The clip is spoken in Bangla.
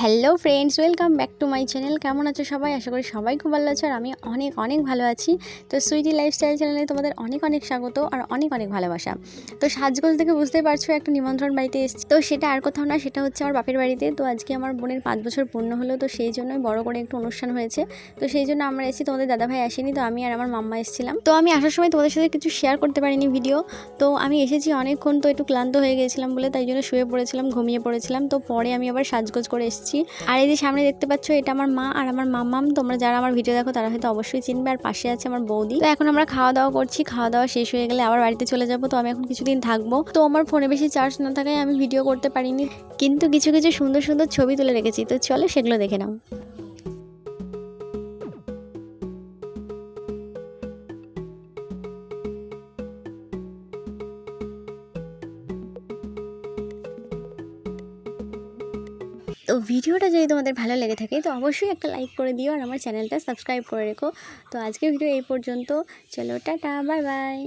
Hello friends, welcome back to my channel. কেমন আছো সবাই? আশা করি সবাই খুব ভালো আছো আর আমি অনেক অনেক ভালো আছি। তো সুইটি লাইফস্টাইল চ্যানেলে তোমাদের অনেক অনেক স্বাগত আর অনেক অনেক ভালোবাসা। তো সাজগোজ থেকে বুঝতেই পারছো একটা নিমন্ত্রণ বাড়িতে এসেছি। তো সেটা আর কোথাও না, সেটা হচ্ছে আমার বাপের বাড়িতে। তো আজকে আমার বোনের 5 বছর পূর্ণ হলো, তো সেই জন্যই বড় করে একটু অনুষ্ঠান হয়েছে। তো সেই জন্য আমরা এসেছি, তোমাদের দাদাভাই আসেনি, তো আমি আর আমার মাম্মা এসেছিলাম। তো আমি আসার সময় তোমাদের সাথে কিছু শেয়ার করতে পারিনি ভিডিও। তো আমি এসেছি অনেকক্ষণ, তো একটু ক্লান্ত হয়ে গেছিলাম বলে তাই জন্য শুয়ে পড়েছিলাম, ঘুমিয়ে পড়েছিলাম। তো পরে আমি আবার সাজগোজ করে এসেছি। আর এই যে সামনে দেখতে পাচ্ছ, এটা আমার মা আর আমার মাম্মাম। তোমরা যারা আমার ভিডিও দেখো তারা হয়তো অবশ্যই চিনবে। আর পাশে আছে আমার বৌদি। তো এখন আমরা খাওয়া দাওয়া করছি, খাওয়া দাওয়া শেষ হয়ে গেলে আবার বাড়িতে চলে যাবো। তো আমি এখন কিছুদিন থাকবো। তো আমার ফোনে বেশি চার্জ না থাকায় আমি ভিডিও করতে পারিনি, কিন্তু কিছু কিছু সুন্দর সুন্দর ছবি তুলে রেখেছি। তো চলো সেগুলো দেখে নাও। তো ভিডিওটা যদি তোমাদের ভালো লেগে থাকে তো অবশ্যই একটা লাইক করে দিও আর আমার চ্যানেলটা সাবস্ক্রাইব করে রেখো। তো আজকের ভিডিও এই পর্যন্ত। চলো টাটা, বাই বাই।